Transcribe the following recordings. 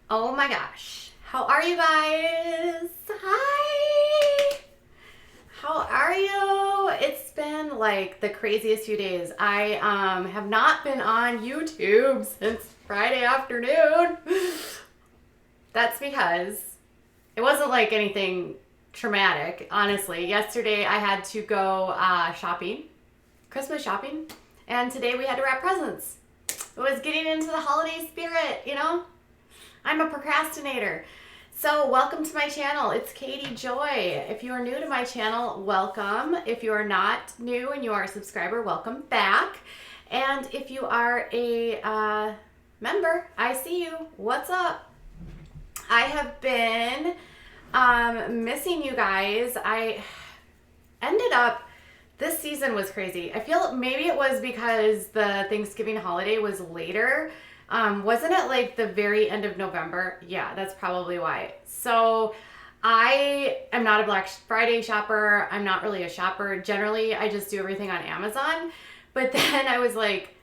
Oh my gosh. How are you guys? Hi. How are you? It's been like the craziest few days. I have not been on YouTube since Friday afternoon. That's because it wasn't like anything traumatic, honestly. Yesterday I had to go shopping, Christmas shopping, and today we had to wrap presents. It was getting into the holiday spirit, you know? I'm a procrastinator. So welcome to my channel. It's Katie Joy. If you are new to my channel, welcome. If you are not new and you are a subscriber, welcome back. And if you are a member, I see you. What's up? I have been missing you guys. I ended up, this season was crazy. I feel maybe it was because the Thanksgiving holiday was later. Wasn't it like the very end of November? Yeah, that's probably why. So I am not a Black Friday shopper. I'm not really a shopper. Generally, I just do everything on Amazon. But then I was like,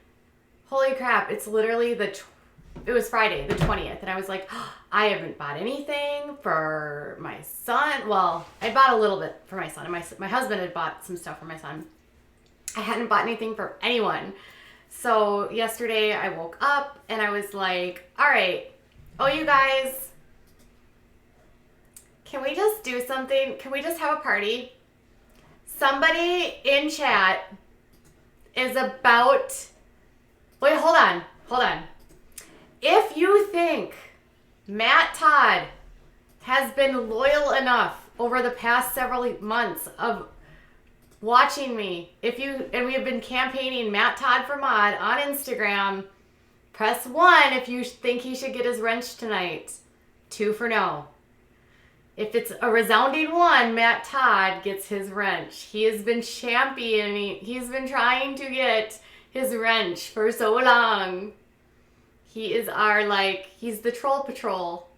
holy crap, it's literally it was Friday, the 20th. And I was like, oh, I haven't bought anything for my son. Well, I bought a little bit for my son. And my husband had bought some stuff for my son. I hadn't bought anything for anyone. So yesterday I woke up and I was like, all right, oh, you guys, can we just do something? Can we just have a party? Somebody in chat is about, wait, hold on. If you think Matt Todd has been loyal enough over the past several months of watching me, and we have been campaigning Matt Todd for Mod on Instagram, press 1 if you think he should get his wrench tonight. 2 for no. If it's a resounding 1, Matt Todd gets his wrench. He has been championing, he's been trying to get his wrench for so long. He is he's the Troll Patrol.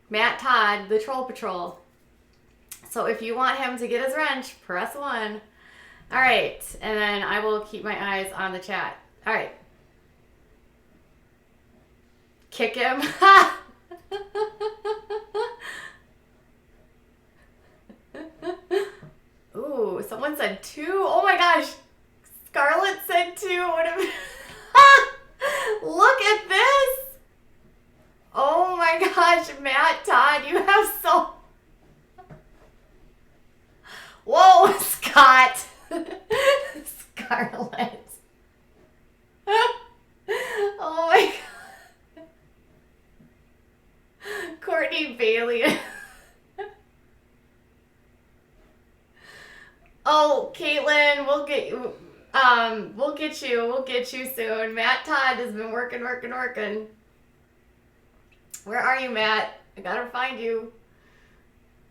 Matt Todd, the Troll Patrol. So if you want him to get his wrench, press 1. All right. And then I will keep my eyes on the chat. All right. Kick him. Ooh, someone said 2. Oh my gosh. Scarlett said 2. Look at this. Oh my gosh, Matt Todd, you have so... Whoa, Scott. Scarlett. Oh my God. Courtney Bailey. Oh, Caitlin, we'll get you. We'll get you soon. Matt Todd has been working. Where are you, Matt? I gotta find you.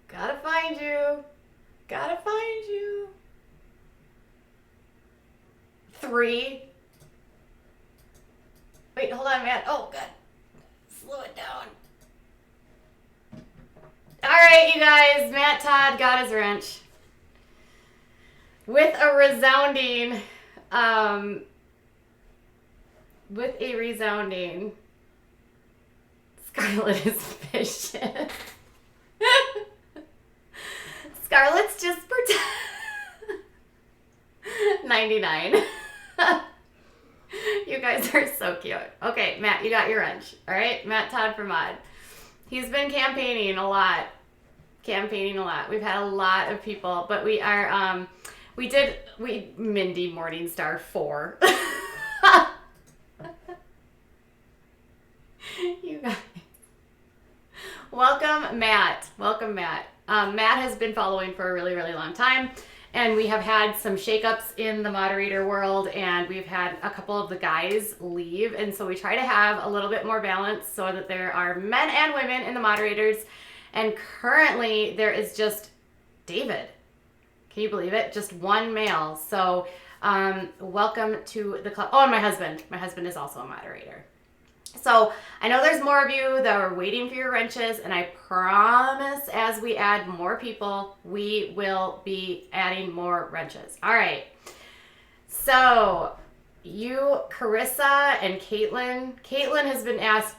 Gotta find you. 3. Wait, hold on, Matt. Oh, God. Slow it down. All right, you guys. Matt Todd got his wrench. With a resounding, Scarlett is vicious. Scarlett's just 99. You guys are so cute. Okay, Matt, you got your wrench. All right, Matt Todd for Mod. He's been campaigning a lot. We've had a lot of people, but we are, Mindy Morningstar 4. You guys. Welcome, Matt. Matt has been following for a really, really long time, and we have had some shakeups in the moderator world, and we've had a couple of the guys leave, and so we try to have a little bit more balance so that there are men and women in the moderators, and currently there is just David. Can you believe it? Just one male. So welcome to the club. Oh, and my husband is also a moderator. So I know there's more of you that are waiting for your wrenches, and I promise as we add more people, we will be adding more wrenches. All right. So you, Carissa and Caitlin has been asked,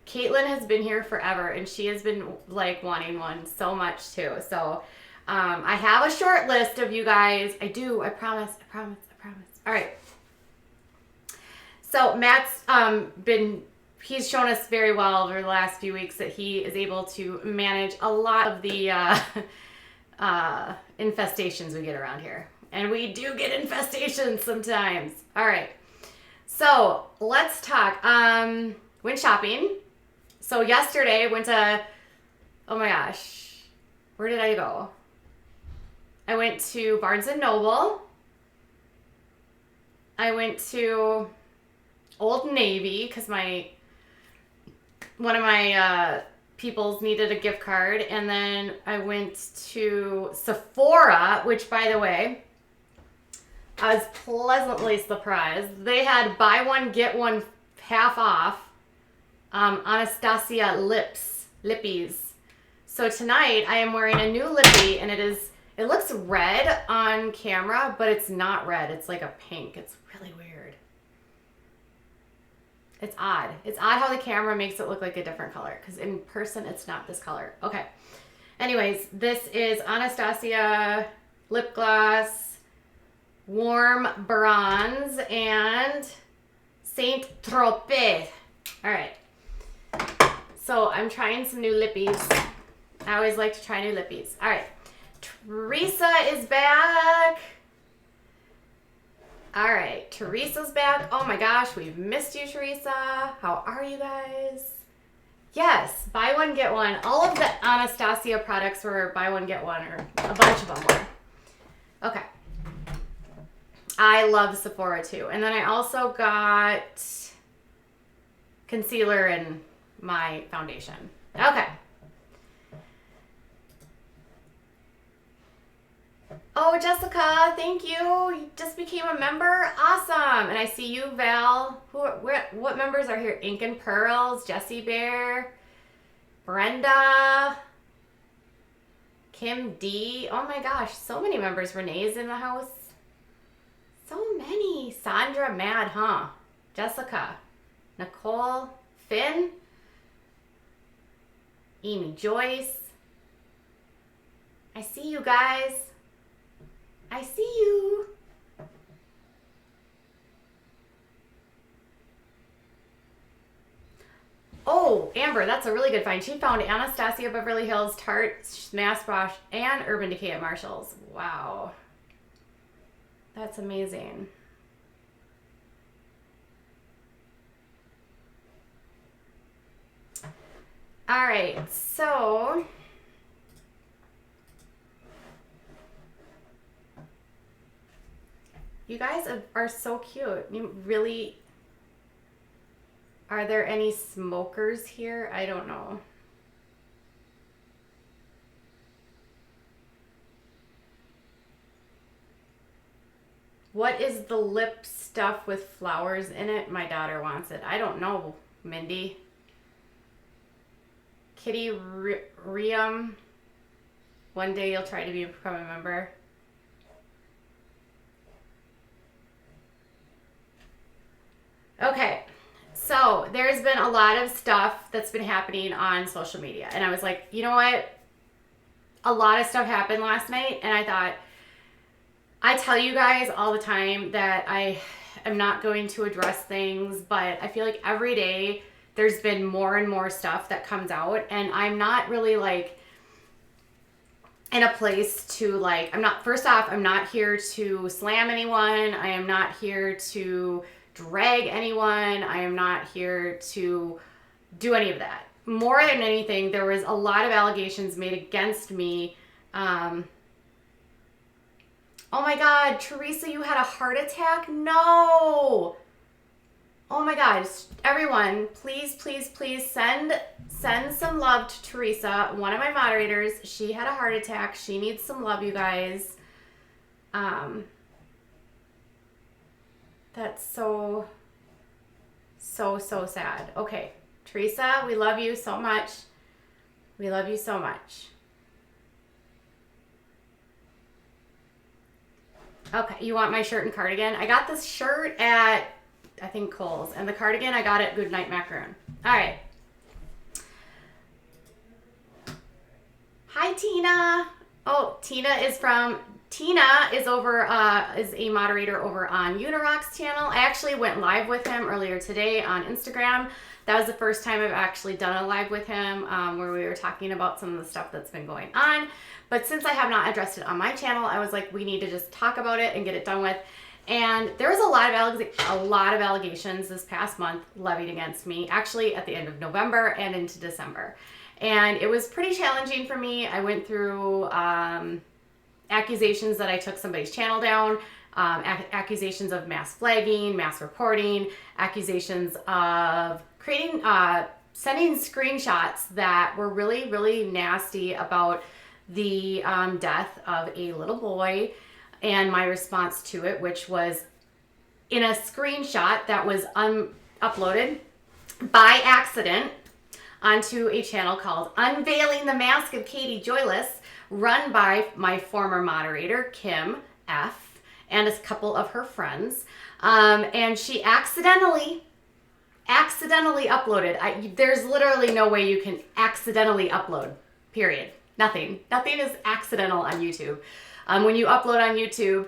Caitlin has been here forever, and she has been like wanting one so much too. So I have a short list of you guys. I do. I promise. I promise. I promise. All right. So Matt's he's shown us very well over the last few weeks that he is able to manage a lot of the infestations we get around here. And we do get infestations sometimes. All right. So let's talk. Went shopping. So yesterday went to, oh my gosh, where did I go? I went to Barnes & Noble. I went to Old Navy because one of my peoples needed a gift card. And then I went to Sephora, which, by the way, I was pleasantly surprised. They had buy one, get one half off Anastasia lippies. So tonight I am wearing a new lippy, and it looks red on camera, but it's not red. It's like a pink. It's really weird. It's odd. It's odd how the camera makes it look like a different color, because in person it's not this color. Okay. Anyways, this is Anastasia lip gloss, warm bronze, and Saint Tropez. All right. So I'm trying some new lippies. I always like to try new lippies. All right. Teresa is back. All right. Teresa's back. Oh my gosh. We've missed you, Teresa. How are you guys? Yes. Buy one, get one. All of the Anastasia products were buy one, get one, or a bunch of them were. Okay. I love Sephora too. And then I also got concealer and my foundation. Okay. Oh, Jessica, thank you. You just became a member. Awesome. And I see you, Val. What members are here? Ink and Pearls, Jessie Bear, Brenda, Kim D. Oh my gosh, so many members. Renee's in the house. So many. Sandra, Mad, huh? Jessica, Nicole, Finn, Amy Joyce. I see you guys. I see you. Oh, Amber, that's a really good find. She found Anastasia Beverly Hills, Tarte, Smash Wash, and Urban Decay at Marshall's. Wow. That's amazing. All right, so you guys are so cute. You really, are there any smokers here? I don't know. What is the lip stuff with flowers in it? My daughter wants it. I don't know, Mindy. Kitty Riam. One day you'll try to become a member. Okay, so there's been a lot of stuff that's been happening on social media. And I was like, you know what? A lot of stuff happened last night. And I thought, I tell you guys all the time that I am not going to address things, but I feel like every day there's been more and more stuff that comes out, and I'm not really like in a place to like, first off, I'm not here to slam anyone. I am not here to drag anyone. I am not here to do any of that. More than anything, there was a lot of allegations made against me. Oh my God, Teresa, you had a heart attack? No. Oh my gosh, everyone, please, please, please send some love to Teresa, one of my moderators. She had a heart attack. She needs some love, you guys. That's so sad. Okay, Teresa, we love you so much. We love you so much. Okay, you want my shirt and cardigan? I got this shirt at, I think, Kohl's, and the cardigan I got at Goodnight Macaroon. All right. Hi, Tina. Oh, Tina is over, is a moderator over on Unirock's channel. I actually went live with him earlier today on Instagram. That was the first time I've actually done a live with him where we were talking about some of the stuff that's been going on. But since I have not addressed it on my channel, I was like, we need to just talk about it and get it done with. And there was a lot of allegations this past month levied against me, actually at the end of November and into December. And it was pretty challenging for me. I went through accusations that I took somebody's channel down, accusations of mass flagging, mass reporting, accusations of sending screenshots that were really, really nasty about the death of a little boy and my response to it, which was in a screenshot that was uploaded by accident onto a channel called Unveiling the Mask of Katie Joyless, run by my former moderator, Kim F., and a couple of her friends. And she accidentally uploaded. There's literally no way you can accidentally upload, period. Nothing is accidental on YouTube. When you upload on YouTube,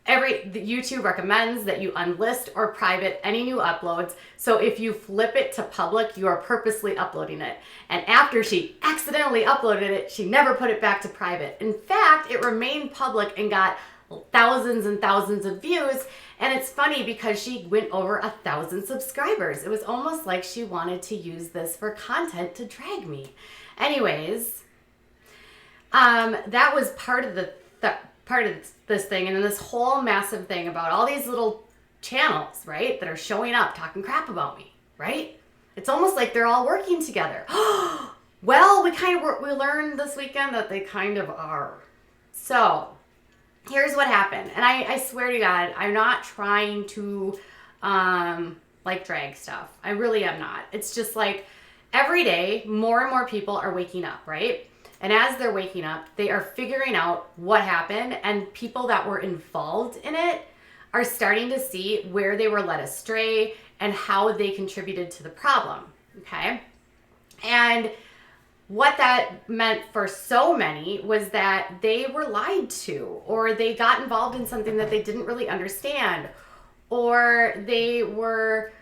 YouTube recommends that you unlist or private any new uploads. So if you flip it to public, you are purposely uploading it. And after she accidentally uploaded it, she never put it back to private. In fact, it remained public and got thousands and thousands of views. And it's funny because she went over 1,000 subscribers. It was almost like she wanted to use this for content to drag me. Anyways, that was part of this thing, and then this whole massive thing about all these little channels, right, that are showing up talking crap about me, right? It's almost like they're all working together. Well, we learned this weekend that they kind of are. So here's what happened, and I swear to God, I'm not trying to drag stuff. I really am not. It's just like every day more and more people are waking up, right? And as they're waking up, they are figuring out what happened, and people that were involved in it are starting to see where they were led astray and how they contributed to the problem, okay? And what that meant for so many was that they were lied to, or they got involved in something that they didn't really understand, or they were,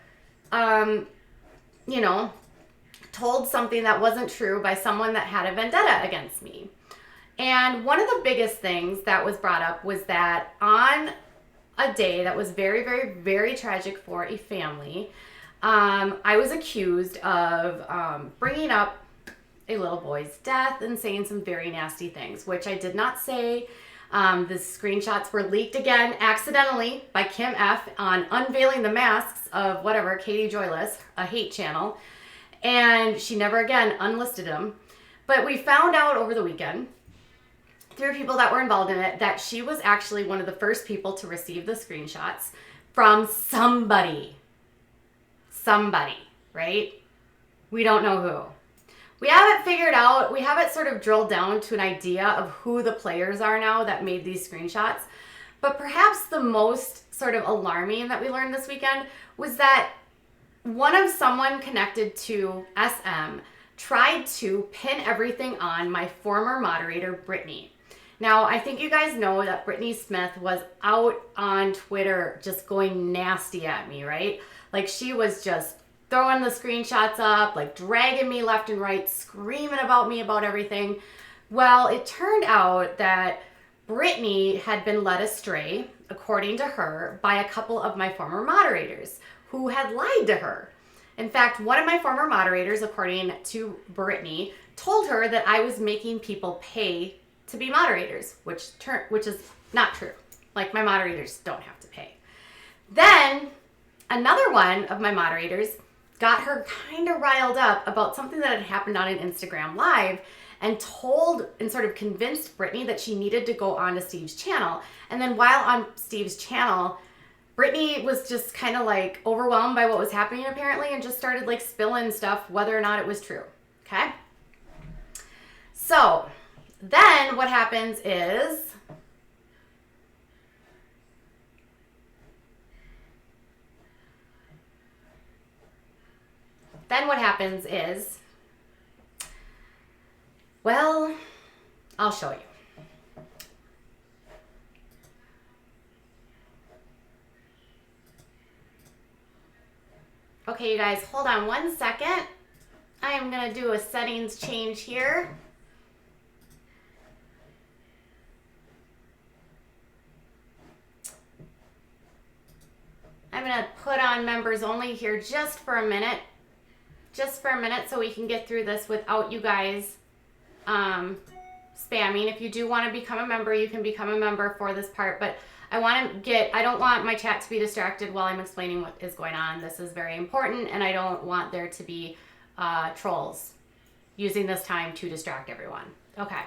told something that wasn't true by someone that had a vendetta against me. And one of the biggest things that was brought up was that on a day that was very, very, very tragic for a family, I was accused of bringing up a little boy's death and saying some very nasty things, which I did not say. The screenshots were leaked again accidentally by Kim F. on Unveiling the Masks of whatever, Katie Joyless, a hate channel. And she never again unlisted them. But we found out over the weekend, through people that were involved in it, that she was actually one of the first people to receive the screenshots from somebody. Somebody, right? We don't know who. We haven't figured out, we haven't sort of drilled down to an idea of who the players are now that made these screenshots. But perhaps the most sort of alarming that we learned this weekend was that someone connected to SM tried to pin everything on my former moderator, Brittany. Now, I think you guys know that Brittany Smith was out on Twitter just going nasty at me, right? Like, she was just throwing the screenshots up, like dragging me left and right, screaming about me about everything. Well, it turned out that Brittany had been led astray, according to her, by a couple of my former moderators who had lied to her. In fact, one of my former moderators, according to Brittany, told her that I was making people pay to be moderators, which is not true. Like, my moderators don't have to pay. Then another one of my moderators got her kind of riled up about something that had happened on an Instagram Live and told and sort of convinced Brittany that she needed to go on to Steve's channel. And then while on Steve's channel, Brittany was just kind of like overwhelmed by what was happening apparently and just started like spilling stuff whether or not it was true, okay? So then what happens is well, I'll show you. Okay, you guys, hold on 1 second. I am going to do a settings change here. I'm going to put on members only here just for a minute. Just for a minute so we can get through this without you guys spamming. If you do want to become a member, you can become a member for this part, but I don't want my chat to be distracted while I'm explaining what is going on. This is very important, and I don't want there to be trolls using this time to distract everyone. Okay,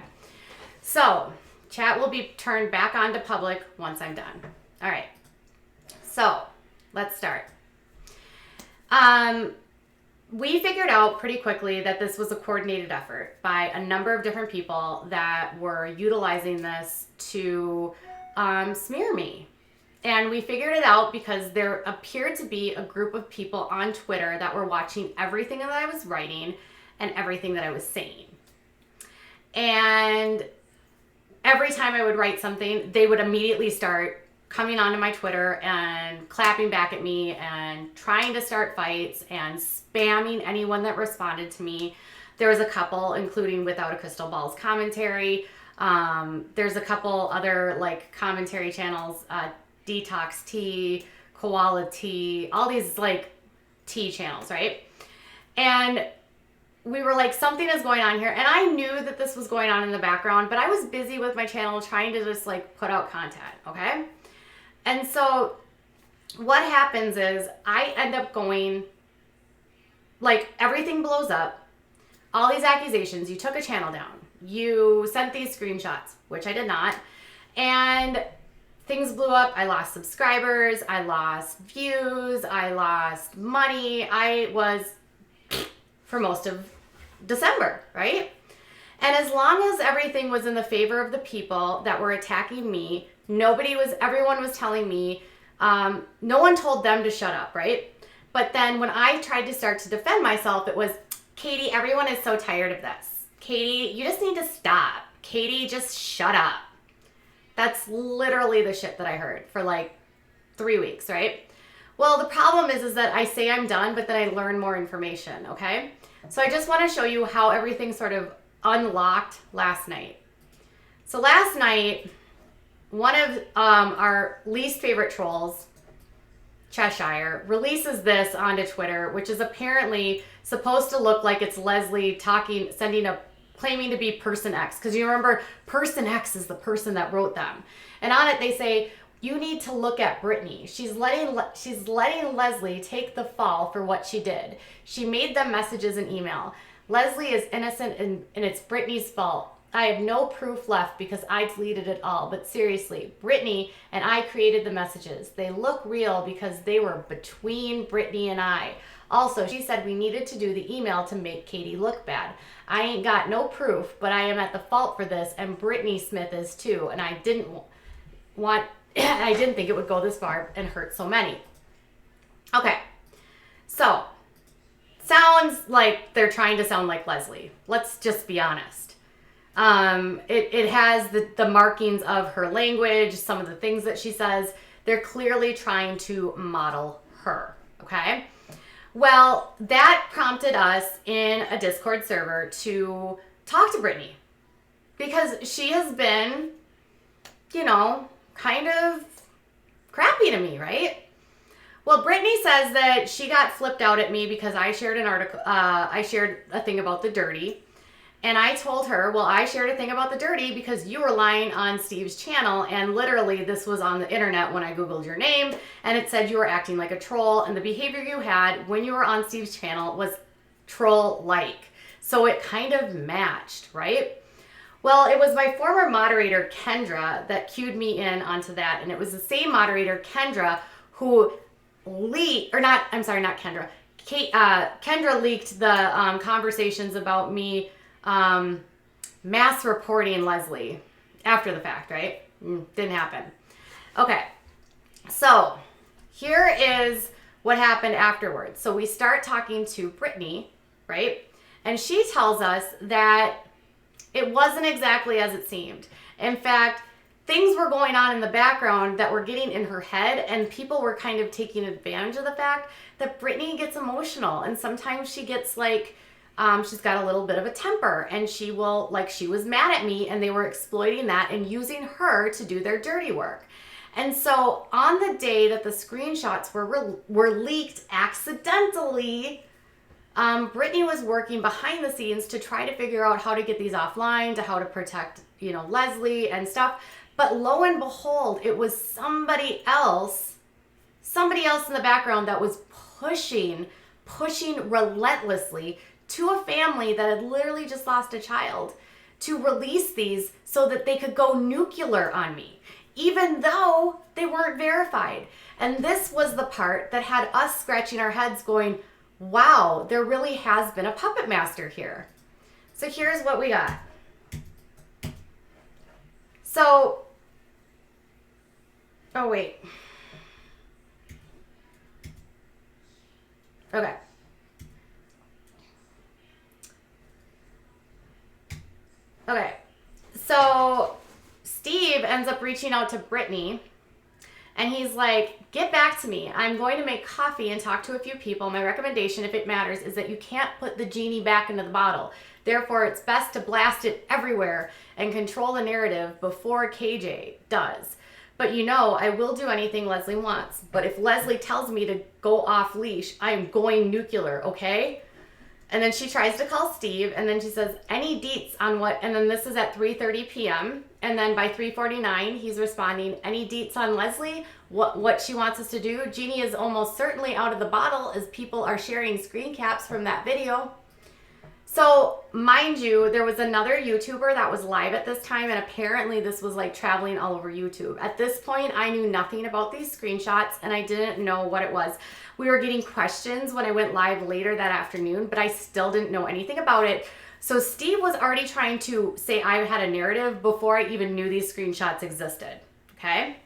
so chat will be turned back on to public once I'm done. All right, so let's start. We figured out pretty quickly that this was a coordinated effort by a number of different people that were utilizing this to smear me. And we figured it out because there appeared to be a group of people on Twitter that were watching everything that I was writing and everything that I was saying. And every time I would write something, they would immediately start coming onto my Twitter and clapping back at me and trying to start fights and spamming anyone that responded to me. There was a couple, including Without a Crystal Ball's commentary. There's a couple other like commentary channels, Detox Tea, Koala Tea, all these like tea channels, right? And we were like, something is going on here. And I knew that this was going on in the background, but I was busy with my channel trying to just like put out content, okay? And so what happens is I end up going, like, everything blows up. All these accusations, you took a channel down. You sent these screenshots, which I did not. And things blew up. I lost subscribers. I lost views. I lost money. I was for most of December, right? And as long as everything was in the favor of the people that were attacking me, everyone was telling me, no one told them to shut up, right? But then when I tried to start to defend myself, it was, Katie, everyone is so tired of this. Katie, you just need to stop. Katie, just shut up. That's literally the shit that I heard for like 3 weeks, right? Well, the problem is that I say I'm done, but then I learn more information, okay? So I just want to show you how everything sort of unlocked last night. So last night, one of our least favorite trolls, Cheshire, releases this onto Twitter, which is apparently supposed to look like it's Leslie claiming to be person X. Because you remember, person X is the person that wrote them. And on it they say, you need to look at Brittany. She's letting Leslie take the fall for what she did. She made them messages and email. Leslie is innocent and it's Brittany's fault. I have no proof left because I deleted it all. But seriously, Brittany and I created the messages. They look real because they were between Brittany and I. Also, she said we needed to do the email to make Katie look bad. I ain't got no proof, but I am at the fault for this, and Brittany Smith is too. And I didn't think it would go this far and hurt so many. Okay, so sounds like they're trying to sound like Leslie. Let's just be honest. It has the markings of her language, some of the things that she says. They're clearly trying to model her, okay? Well, that prompted us in a Discord server to talk to Brittany because she has been, kind of crappy to me, right? Well, Brittany says that she got flipped out at me because I shared an article, I shared a thing about the dirty. And I told her, well, I shared a thing about the dirty because you were lying on Steve's channel. And literally this was on the internet when I Googled your name and it said you were acting like a troll. And the behavior you had when you were on Steve's channel was troll-like. So it kind of matched, right? Well, it was my former moderator, Kendra, that cued me in onto that. And it was the same moderator, Kendra, who Kendra leaked the conversations about me mass reporting Leslie after the fact, right? Didn't happen. Okay, so here is what happened afterwards. So we start talking to Brittany, right? And she tells us that It wasn't exactly as it seemed. In fact, things were going on in the background that were getting in her head, and people were kind of taking advantage of the fact that Brittany gets emotional, and sometimes she gets like, she's got a little bit of a temper, and she will, like, she was mad at me, and they were exploiting that and using her to do their dirty work. And so on the day that the screenshots were leaked accidentally, Brittany was working behind the scenes to try to figure out how to get these offline, to how to protect, Leslie and stuff. But lo and behold, it was somebody else in the background that was pushing relentlessly to a family that had literally just lost a child to release these so that they could go nuclear on me, even though they weren't verified. And this was the part that had us scratching our heads going, wow, there really has been a puppet master here. So here's what we got. So, oh wait. Okay. Okay. So Steve ends up reaching out to Brittany, and he's like, get back to me. I'm going to make coffee and talk to a few people. My recommendation, if it matters, is that you can't put the genie back into the bottle. Therefore, it's best to blast it everywhere and control the narrative before KJ does. But I will do anything Leslie wants. But if Leslie tells me to go off leash, I am going nuclear, okay? And then she tries to call Steve, and then she says, any deets on what, and then this is at 3:30 p.m. And then by 3:49, he's responding, any deets on Leslie, what she wants us to do? Jeannie is almost certainly out of the bottle as people are sharing screen caps from that video. So mind you, there was another YouTuber that was live at this time, and apparently this was like traveling all over YouTube. At this point, I knew nothing about these screenshots, and I didn't know what it was. We were getting questions when I went live later that afternoon, but I still didn't know anything about it. So Steve was already trying to say I had a narrative before I even knew these screenshots existed, okay?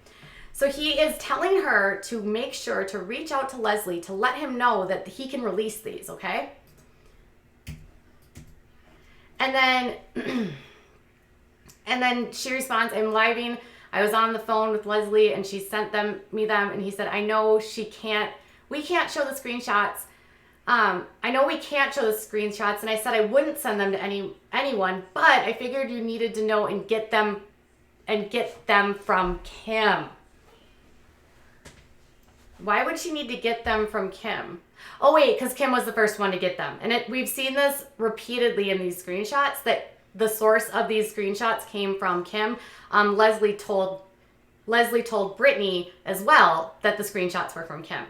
So he is telling her to make sure to reach out to Leslie to let him know that he can release these, okay? And then she responds, I'm living. I was on the phone with Leslie and she sent me them. And he said, I know we can't show the screenshots. I know we can't show the screenshots. And I said I wouldn't send them to anyone, but I figured you needed to know and get them from Kim. Why would she need to get them from Kim? Oh wait, because Kim was the first one to get them. And we've seen this repeatedly in these screenshots that the source of these screenshots came from Kim. Leslie told Brittany as well that the screenshots were from Kim.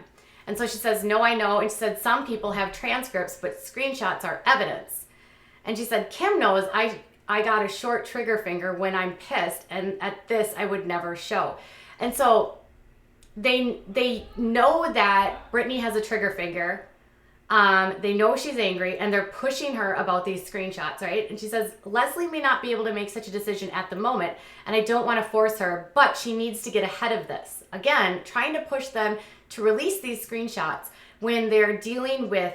And so she says, no, I know. And she said, some people have transcripts, but screenshots are evidence. And she said, Kim knows I got a short trigger finger when I'm pissed, and at this I would never show. And so they know that Brittany has a trigger finger. They know she's angry, and they're pushing her about these screenshots, right? And she says, Leslie may not be able to make such a decision at the moment, and I don't want to force her, but she needs to get ahead of this. Again, trying to push them to release these screenshots when they're dealing with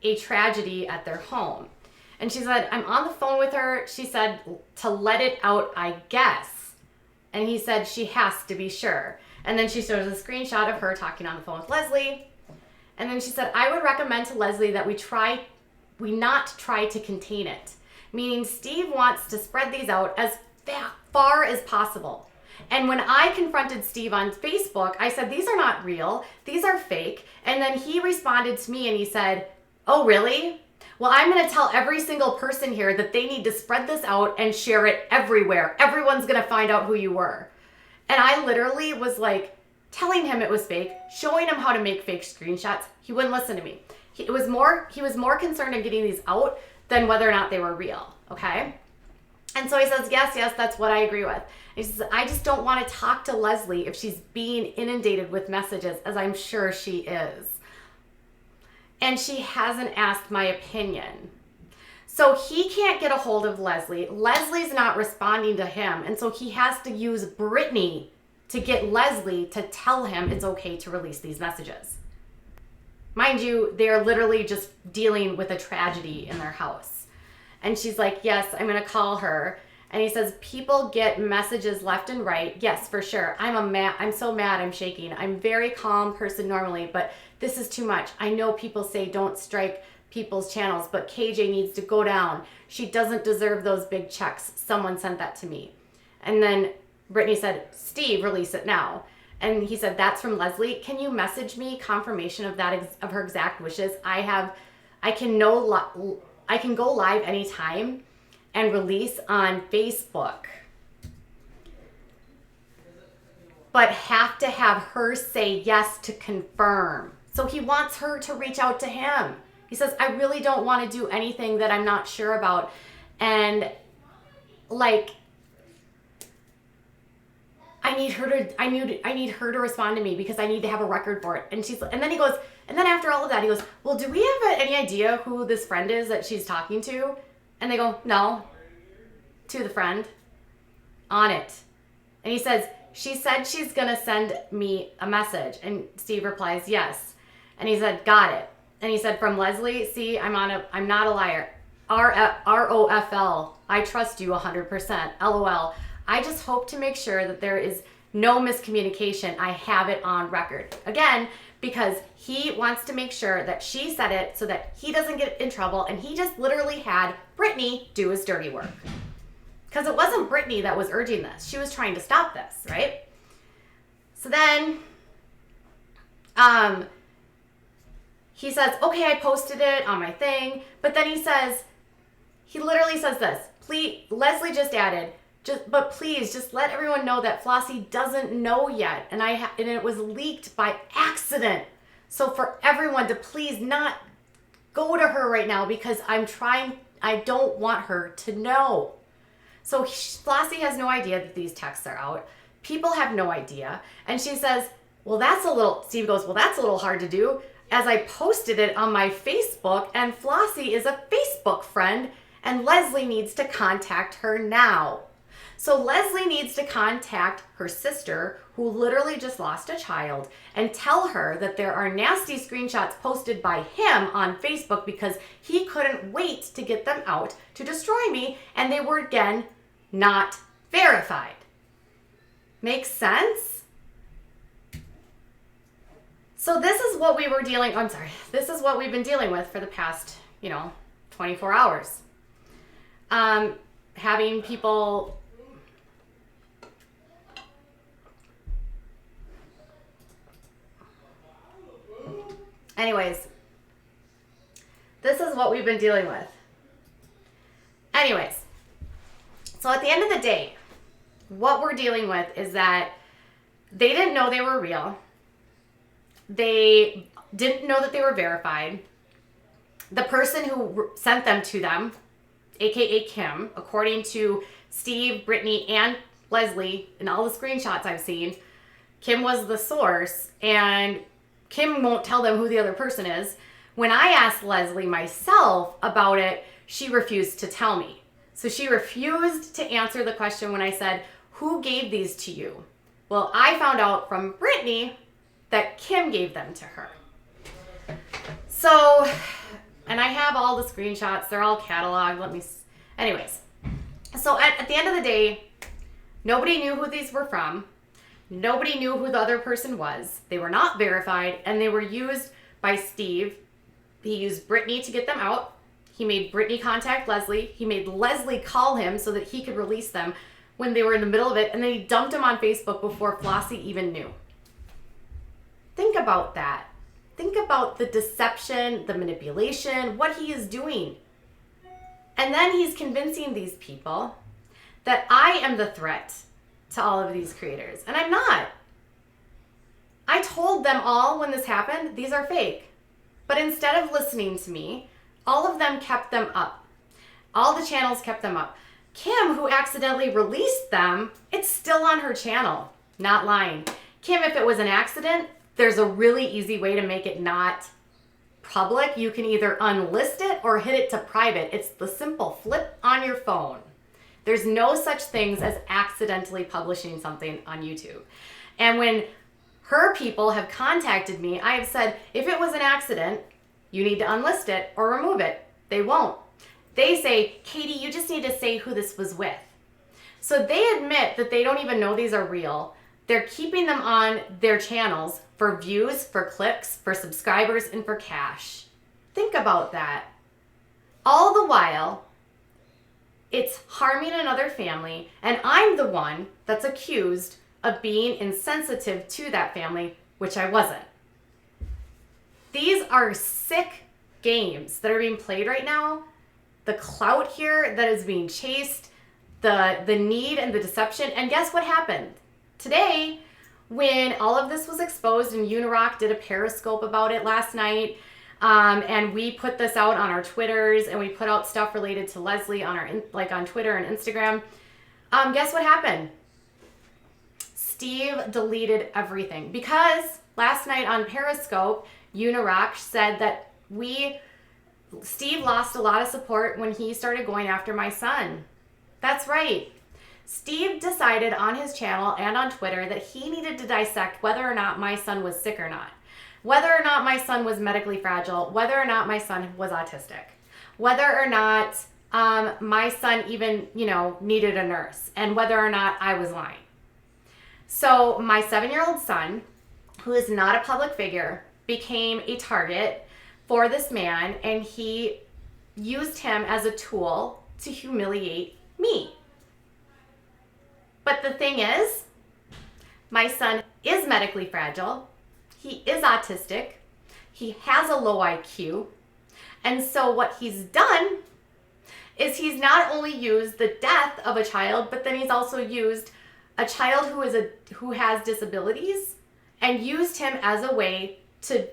a tragedy at their home. And she said, I'm on the phone with her. She said, to let it out, I guess. And he said, she has to be sure. And then she shows a screenshot of her talking on the phone with Leslie. And then she said, I would recommend to Leslie that we not try to contain it. Meaning Steve wants to spread these out as far as possible. And when I confronted Steve on Facebook, I said, these are not real. These are fake. And then he responded to me and he said, oh, really? Well, I'm going to tell every single person here that they need to spread this out and share it everywhere. Everyone's going to find out who you were. And I literally was like telling him it was fake, showing him how to make fake screenshots. He wouldn't listen to me. He was more concerned in getting these out than whether or not they were real, okay? And so he says, yes, that's what I agree with. He says, I just don't want to talk to Leslie if she's being inundated with messages, as I'm sure she is. And she hasn't asked my opinion. So he can't get a hold of Leslie. Leslie's not responding to him. And so he has to use Brittany to get Leslie to tell him it's okay to release these messages. Mind you, they're literally just dealing with a tragedy in their house. And she's like, yes, I'm going to call her. And he says, people get messages left and right. Yes, for sure. I'm so mad. I'm shaking. I'm a very calm person normally, but this is too much. I know people say don't strike people's channels, but KJ needs to go down. She doesn't deserve those big checks. Someone sent that to me. And then Brittany said, Steve, release it now. And he said, that's from Leslie. Can you message me confirmation of that, of her exact wishes? I can go live anytime and release on Facebook, but have to have her say yes to confirm. So he wants her to reach out to him. He says, I really don't want to do anything that I'm not sure about. And like, I need her to respond to me because I need to have a record for it. And then he goes, and then after all of that, he goes, well, do we have any idea who this friend is that she's talking to? And they go, no, to the friend on it. And he says, she said she's going to send me a message. And Steve replies, yes. And he said, got it. And he said, from Leslie, see, I'm not a liar. ROFL, I trust you 100%. LOL. I just hope to make sure that there is no miscommunication. I have it on record. Again, because he wants to make sure that she said it so that he doesn't get in trouble, and he just literally had Brittany do his dirty work. Because it wasn't Brittany that was urging this. She was trying to stop this, right? So then he says, okay, I posted it on my thing. But then he literally says this, please, Leslie just added, but please just let everyone know that Flossie doesn't know yet. And it was leaked by accident. So for everyone to please not go to her right now because I don't want her to know. So Flossie has no idea that these texts are out. People have no idea. And she says, Steve goes, well, that's a little hard to do, as I posted it on my Facebook and Flossie is a Facebook friend and Leslie needs to contact her now. So Leslie needs to contact her sister, who literally just lost a child, and tell her that there are nasty screenshots posted by him on Facebook because he couldn't wait to get them out to destroy me, and they were, again, not verified. Makes sense? So this is what we've been dealing with for the past, 24 hours. Having people... Anyways, this is what we've been dealing with. Anyways, so at the end of the day, what we're dealing with is that they didn't know they were real. They didn't know that they were verified. The person who sent them to them, aka Kim, according to Steve, Brittany, and Leslie, and all the screenshots I've seen, Kim was the source, and Kim won't tell them who the other person is. When I asked Leslie myself about it, she refused to tell me. So she refused to answer the question when I said, who gave these to you? Well, I found out from Brittany that Kim gave them to her. So, and I have all the screenshots. They're all cataloged. Anyways. So at the end of the day, nobody knew who these were from. Nobody knew who the other person was. They were not verified, and they were used by Steve. He used Brittany to get them out. He made Brittany contact Leslie. He made Leslie call him so that he could release them when they were in the middle of it, and then he dumped them on Facebook before Flossie even knew. Think about that. Think about the deception, the manipulation, what he is doing. And then he's convincing these people that I am the threat to all of these creators. And I'm not. I told them all when this happened, these are fake. But instead of listening to me, all of them kept them up. All the channels kept them up. Kim, who accidentally released them, it's still on her channel. Not lying. Kim, if it was an accident, there's a really easy way to make it not public. You can either unlist it or hit it to private. It's the simple flip on your phone. There's no such things as accidentally publishing something on YouTube. And when her people have contacted me, I have said, if it was an accident, you need to unlist it or remove it. They won't. They say, Katie, you just need to say who this was with. So they admit that they don't even know these are real. They're keeping them on their channels for views, for clicks, for subscribers, and for cash. Think about that. All the while, it's harming another family, and I'm the one that's accused of being insensitive to that family, which I wasn't. These are sick games that are being played right now. The clout here that is being chased, the need and the deception. And guess what happened? Today, when all of this was exposed, and Unirock did a Periscope about it last night, and we put this out on our Twitters, and we put out stuff related to Leslie on on Twitter and Instagram. Guess what happened? Steve deleted everything because last night on Periscope, Unirock said that Steve lost a lot of support when he started going after my son. That's right. Steve decided on his channel and on Twitter that he needed to dissect whether or not my son was sick or not, whether or not my son was medically fragile, whether or not my son was autistic, whether or not my son even, needed a nurse, and whether or not I was lying. So my 7-year-old son, who is not a public figure, became a target for this man, and he used him as a tool to humiliate me. But the thing is, my son is medically fragile. He is autistic. He has a low IQ. And so what he's done is he's not only used the death of a child, but then he's also used a child who has disabilities, and used him as a way to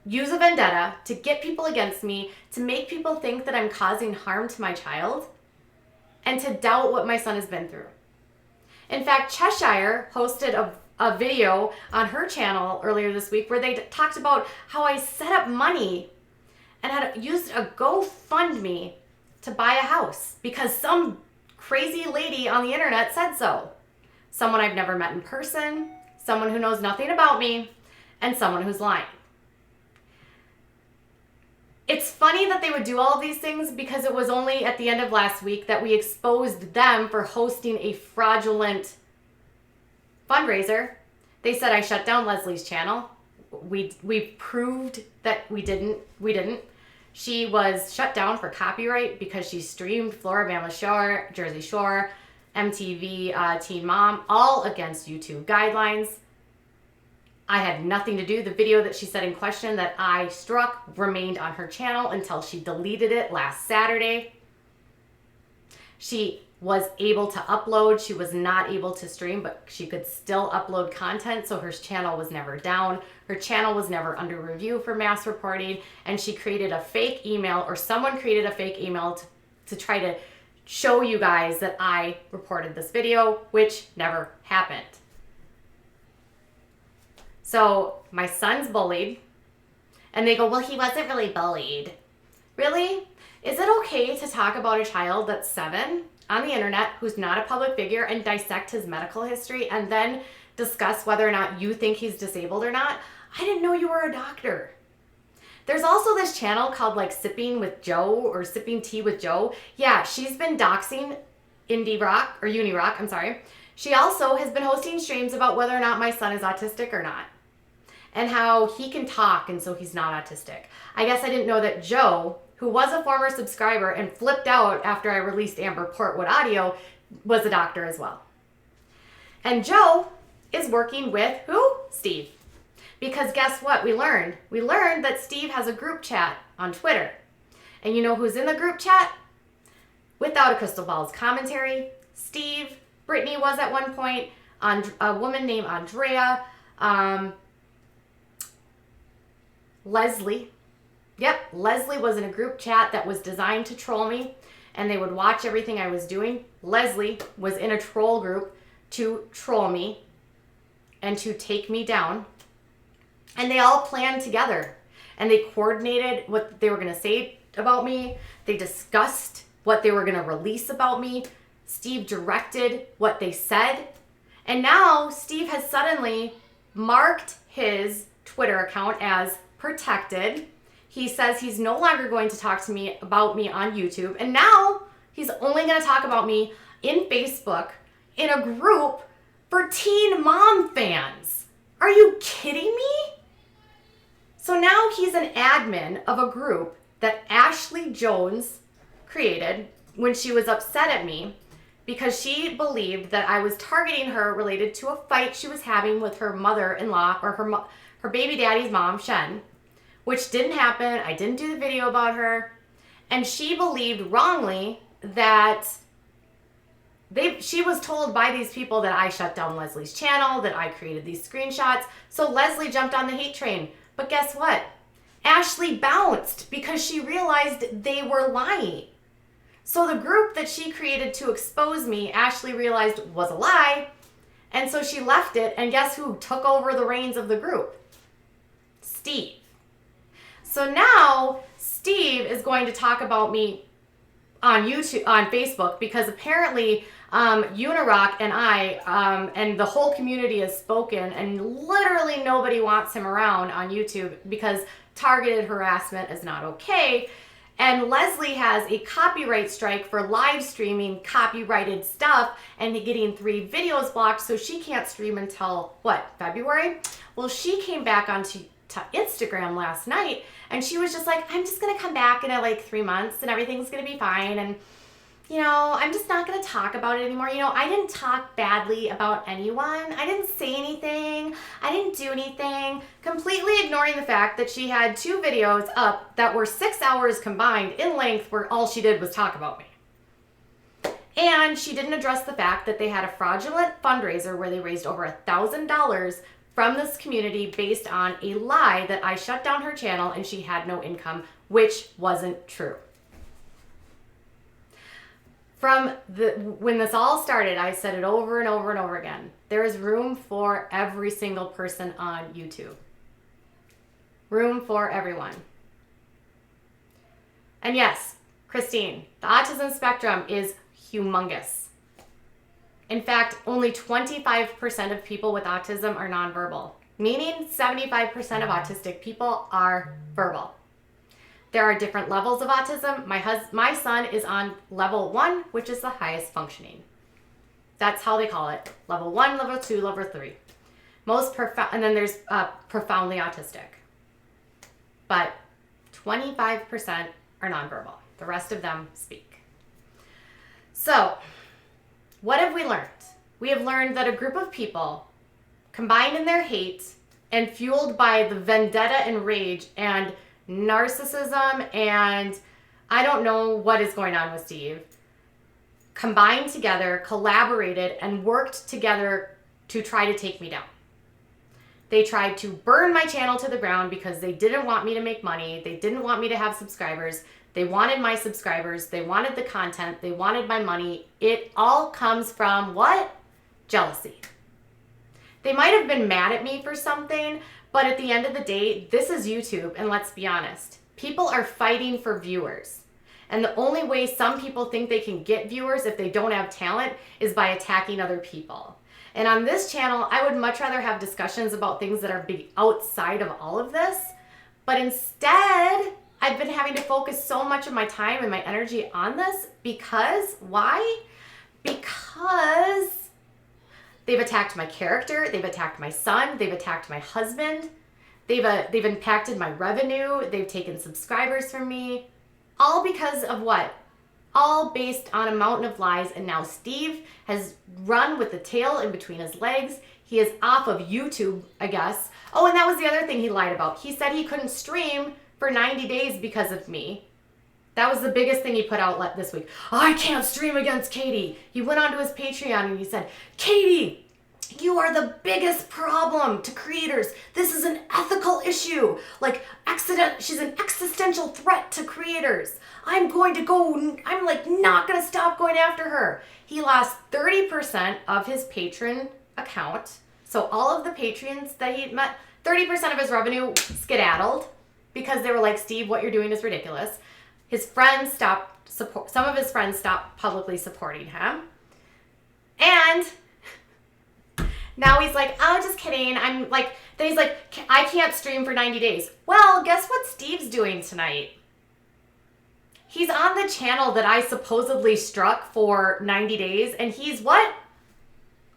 use a vendetta to get people against me, to make people think that I'm causing harm to my child, and to doubt what my son has been through. In fact, Cheshire posted a video on her channel earlier this week where they talked about how I set up money and had used a GoFundMe to buy a house because some crazy lady on the internet said so. Someone I've never met in person, someone who knows nothing about me, and someone who's lying. It's funny that they would do all of these things because it was only at the end of last week that we exposed them for hosting a fraudulent fundraiser. They said I shut down Leslie's channel. We proved that we didn't. She was shut down for copyright because she streamed Floribama Shore, Jersey Shore, MTV, Teen Mom, all against YouTube guidelines. I had nothing to do. The video that she said in question that I struck remained on her channel until she deleted it last Saturday. She was able to upload. She was not able to stream, but she could still upload content, so her channel was never down. Her channel was never under review for mass reporting, and she created a fake email, or someone created a fake email to try to show you guys that I reported this video, which never happened. So my son's bullied, and they go, well, he wasn't really bullied. Really? Is it okay to talk about a child that's 7 on the internet who's not a public figure and dissect his medical history and then discuss whether or not you think he's disabled or not? I didn't know you were a doctor. There's also this channel called Sipping with Joe or Sipping Tea with Joe. Yeah, she's been doxing Unirock, I'm sorry. She also has been hosting streams about whether or not my son is autistic or not, and how he can talk and so he's not autistic. I guess I didn't know that Joe, who was a former subscriber and flipped out after I released Amber Portwood audio, was a doctor as well. And Joe is working with who? Steve. Because guess what we learned? We learned that Steve has a group chat on Twitter. And you know who's in the group chat? Without a Crystal Ball's commentary, Steve, Brittany was at one point, a woman named Andrea, Leslie. Yep, Leslie was in a group chat that was designed to troll me, and they would watch everything I was doing. Leslie was in a troll group to troll me and to take me down. And they all planned together, and they coordinated what they were going to say about me. They discussed what they were going to release about me. Steve directed what they said. And now Steve has suddenly marked his Twitter account as protected. He says he's no longer going to talk to me about me on YouTube. And now he's only going to talk about me in Facebook in a group for Teen Mom fans. Are you kidding me? So now he's an admin of a group that Ashley Jones created when she was upset at me because she believed that I was targeting her related to a fight she was having with her mother-in-law or her baby daddy's mom, Shen, which didn't happen. I didn't do the video about her. And she believed wrongly that she was told by these people that I shut down Leslie's channel, that I created these screenshots. So Leslie jumped on the hate train. But guess what? Ashley bounced because she realized they were lying. So the group that she created to expose me, Ashley realized was a lie. And so she left it. And guess who took over the reins of the group? Steve. So now Steve is going to talk about me on YouTube, on Facebook, because apparently Unirock and I and the whole community has spoken, and literally nobody wants him around on YouTube because targeted harassment is not okay. And Leslie has a copyright strike for live streaming copyrighted stuff and getting 3 videos blocked, so she can't stream until, what, February? Well, she came back onto Instagram last night, and she was just like, I'm just going to come back in like 3 months, and everything's going to be fine, and, you know, I'm just not going to talk about it anymore. You know, I didn't talk badly about anyone. I didn't say anything. I didn't do anything. Completely ignoring the fact that she had 2 videos up that were 6 hours combined in length where all she did was talk about me. And she didn't address the fact that they had a fraudulent fundraiser where they raised over $1,000 from this community based on a lie that I shut down her channel and she had no income, which wasn't true. When this all started, I said it over and over and over again. There is room for every single person on YouTube. Room for everyone. And yes, Christine, the autism spectrum is humongous. In fact, only 25% of people with autism are nonverbal, meaning 75% of autistic people are verbal. There are different levels of autism. My son is on level 1, which is the highest functioning. That's how they call it. Level 1, level 2, level 3. And then there's profoundly autistic. But 25% are nonverbal. The rest of them speak. So, what have we learned? We have learned that a group of people, combined in their hate and fueled by the vendetta and rage and narcissism and I don't know what is going on with Steve, combined together, collaborated, and worked together to try to take me down. They tried to burn my channel to the ground because they didn't want me to make money. They didn't want me to have subscribers. They wanted my subscribers. They wanted the content. They wanted my money. It all comes from what? Jealousy. They might have been mad at me for something, but at the end of the day, this is YouTube, and let's be honest. People are fighting for viewers. And the only way some people think they can get viewers if they don't have talent is by attacking other people. And on this channel, I would much rather have discussions about things that are big outside of all of this. But instead, I've been having to focus so much of my time and my energy on this because, why? Because they've attacked my character, they've attacked my son, they've attacked my husband, they've impacted my revenue, they've taken subscribers from me, all because of what? All based on a mountain of lies, and now Steve has run with the tail in between his legs. He is off of YouTube, I guess. Oh, and that was the other thing he lied about. He said he couldn't stream for 90 days because of me. That was the biggest thing he put out this week. I can't stream against Katie. He went onto his Patreon and he said, Katie, you are the biggest problem to creators. This is an ethical issue. Like, she's an existential threat to creators. I'm not going to stop going after her. He lost 30% of his patron account. So all of the patrons that he met, 30% of his revenue skedaddled because they were like, Steve, what you're doing is ridiculous. Some of his friends stopped publicly supporting him. And Now he's like, oh, just kidding. I'm like, then he's like, I can't stream for 90 days. Well, guess what Steve's doing tonight? He's on the channel that I supposedly struck for 90 days, and he's what?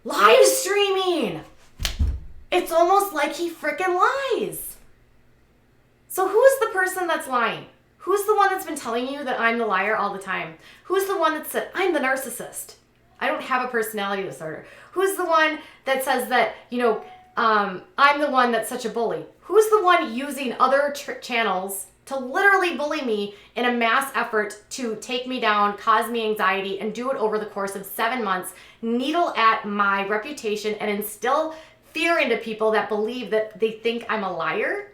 Live streaming. It's almost like he freaking lies. So who's the person that's lying? Who's the one that's been telling you that I'm the liar all the time? Who's the one that said, I'm the narcissist? I don't have a personality disorder. Who's the one that says that, I'm the one that's such a bully? Who's the one using other channels to literally bully me in a mass effort to take me down, cause me anxiety, and do it over the course of 7 months, needle at my reputation and instill fear into people that believe that they think I'm a liar?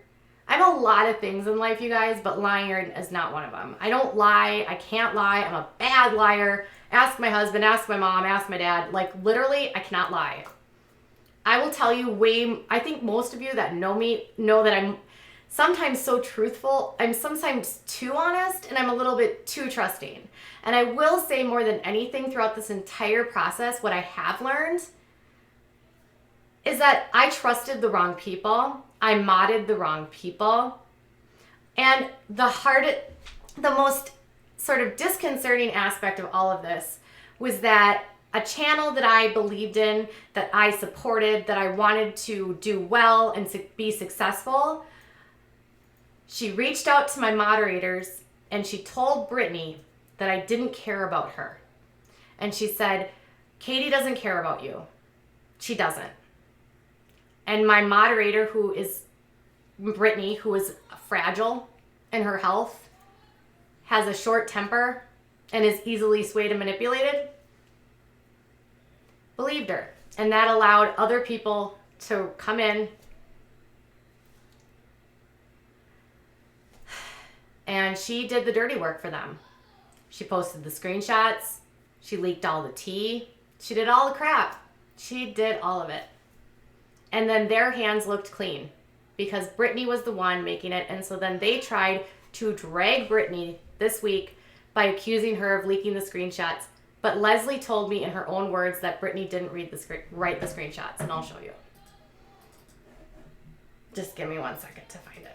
I'm a lot of things in life, you guys, but lying is not one of them. I don't lie. I can't lie. I'm a bad liar. Ask my husband, ask my mom, ask my dad. Like, literally, I cannot lie. I will tell you I think most of you that know me know that I'm sometimes so truthful. I'm sometimes too honest, and I'm a little bit too trusting. And I will say more than anything throughout this entire process, what I have learned is that I trusted the wrong people. I modded the wrong people. And the most sort of disconcerting aspect of all of this was that a channel that I believed in, that I supported, that I wanted to do well and be successful, she reached out to my moderators and she told Brittany that I didn't care about her. And she said, Katie doesn't care about you. She doesn't. And my moderator, who is Brittany, who is fragile in her health, has a short temper, and is easily swayed and manipulated, believed her. And that allowed other people to come in and she did the dirty work for them. She posted the screenshots. She leaked all the tea. She did all the crap. She did all of it. And then their hands looked clean because Brittany was the one making it. And so then they tried to drag Brittany this week by accusing her of leaking the screenshots. But Leslie told me in her own words that Brittany didn't write the screenshots, and I'll show you. Just give me 1 second to find it.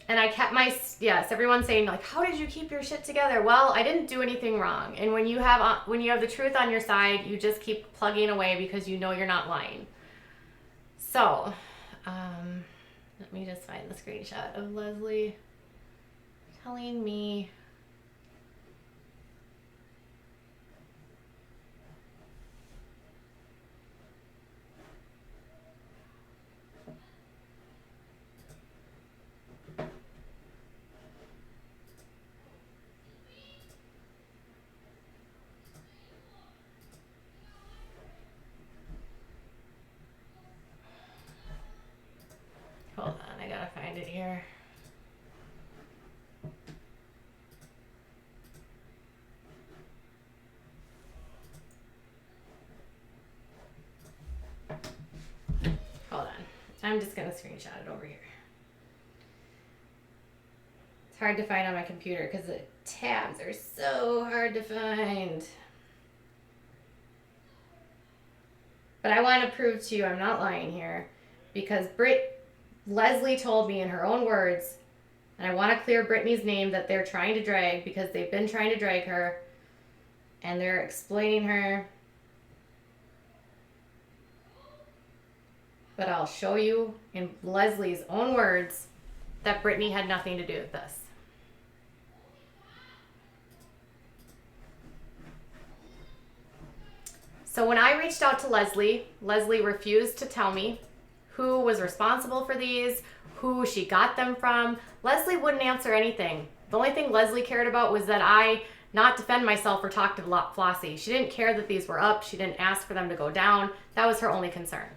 And I kept yes, everyone's saying, like, how did you keep your shit together? Well, I didn't do anything wrong. And when you have the truth on your side, you just keep plugging away because you know you're not lying. So, let me just find the screenshot of Leslie telling me. Hold on, I gotta find it here. Hold on. I'm just gonna screenshot it over here. It's hard to find on my computer because the tabs are so hard to find. But I want to prove to you I'm not lying here because Leslie told me in her own words, and I want to clear Brittany's name, that they're trying to drag because they've been trying to drag her and they're exploiting her. But I'll show you in Leslie's own words that Brittany had nothing to do with this. So when I reached out to Leslie, Leslie refused to tell me who was responsible for these, who she got them from. Leslie wouldn't answer anything. The only thing Leslie cared about was that I not defend myself or talk to Flossie. She didn't care that these were up. She didn't ask for them to go down. That was her only concern.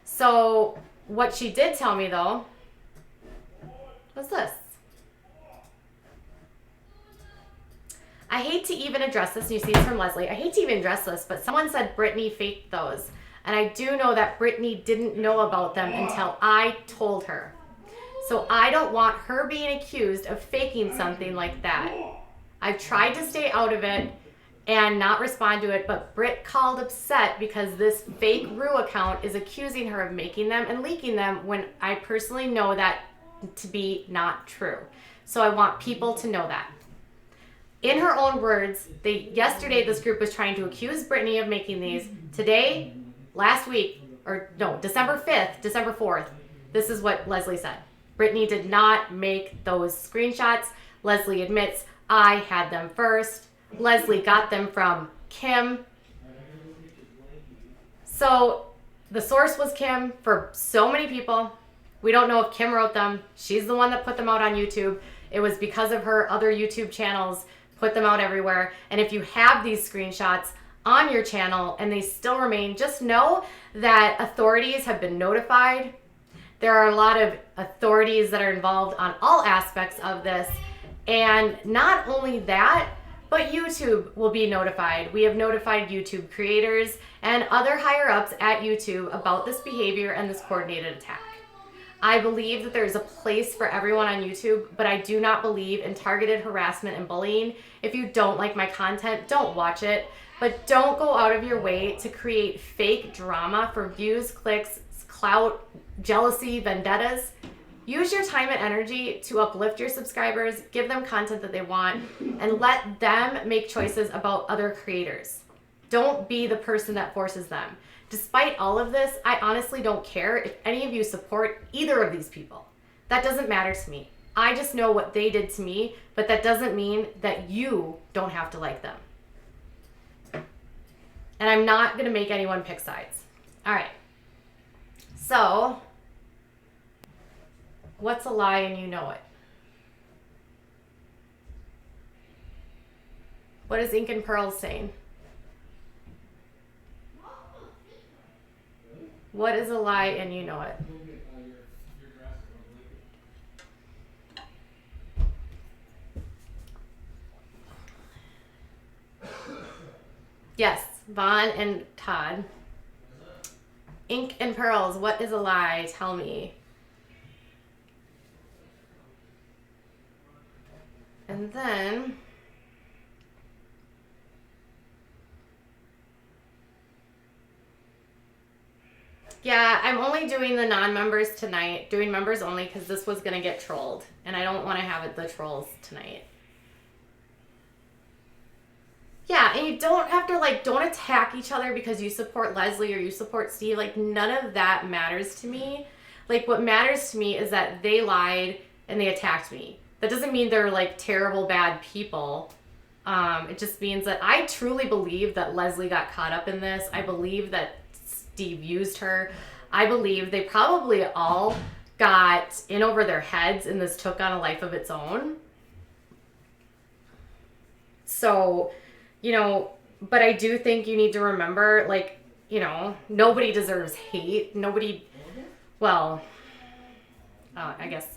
So what she did tell me, though, was this. I hate to even address this, and you see it's from Leslie. I hate to even address this, but someone said Brittany faked those. And I do know that Brittany didn't know about them until I told her. So I don't want her being accused of faking something like that. I've tried to stay out of it and not respond to it, but Britt called upset because this fake Rue account is accusing her of making them and leaking them when I personally know that to be not true. So I want people to know that. In her own words, yesterday this group was trying to accuse Brittany of making these. Today, last week, or no, December 5th, December 4th, this is what Leslie said. Brittany did not make those screenshots. Leslie admits, I had them first. Leslie got them from Kim. So the source was Kim for so many people. We don't know if Kim wrote them. She's the one that put them out on YouTube. It was because of her other YouTube channels put them out everywhere. And if you have these screenshots on your channel and they still remain, just know that authorities have been notified. There are a lot of authorities that are involved on all aspects of this. And not only that, but YouTube will be notified. We have notified YouTube creators and other higher ups at YouTube about this behavior and this coordinated attack. I believe that there is a place for everyone on YouTube, but I do not believe in targeted harassment and bullying. If you don't like my content, don't watch it, but don't go out of your way to create fake drama for views, clicks, clout, jealousy, vendettas. Use your time and energy to uplift your subscribers, give them content that they want, and let them make choices about other creators. Don't be the person that forces them. Despite all of this, I honestly don't care if any of you support either of these people. That doesn't matter to me. I just know what they did to me, but that doesn't mean that you don't have to like them. And I'm not going to make anyone pick sides. All right. So, what's a lie and you know it? What is Ink and Pearls saying? What is a lie and you know it? Yes, Vaughn and Todd. Ink and Pearls, what is a lie? Tell me. And then yeah, I'm only doing the non-members tonight, doing members only because this was going to get trolled. And I don't want to have it the trolls tonight. Yeah, and you don't have to, don't attack each other because you support Leslie or you support Steve. None of that matters to me. What matters to me is that they lied and they attacked me. That doesn't mean they're, terrible, bad people. It just means that I truly believe that Leslie got caught up in this. I believe that Steve used her. I believe they probably all got in over their heads and this took on a life of its own. So, but I do think you need to remember, nobody deserves hate. Nobody, I guess.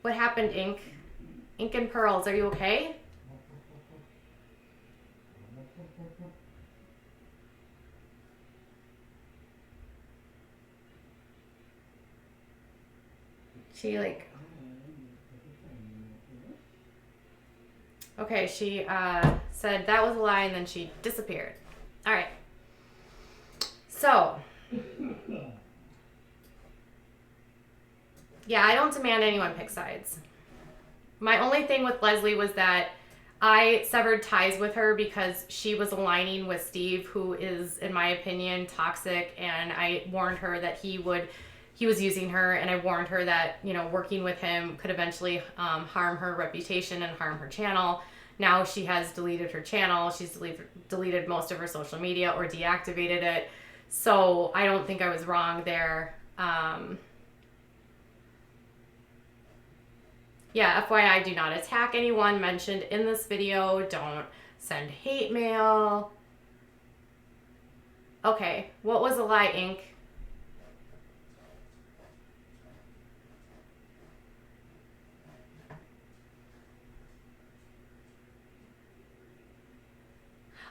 What happened, Ink? Ink and Pearls, are you okay? She okay, she said that was a lie and then she disappeared. All right. So, yeah, I don't demand anyone pick sides. My only thing with Leslie was that I severed ties with her because she was aligning with Steve, who is, in my opinion, toxic, and I warned her that he was using her, and I warned her that, working with him could eventually harm her reputation and harm her channel. Now she has deleted her channel. She's deleted most of her social media or deactivated it. So I don't think I was wrong there. Yeah, FYI, do not attack anyone mentioned in this video. Don't send hate mail. Okay, what was a lie, Ink?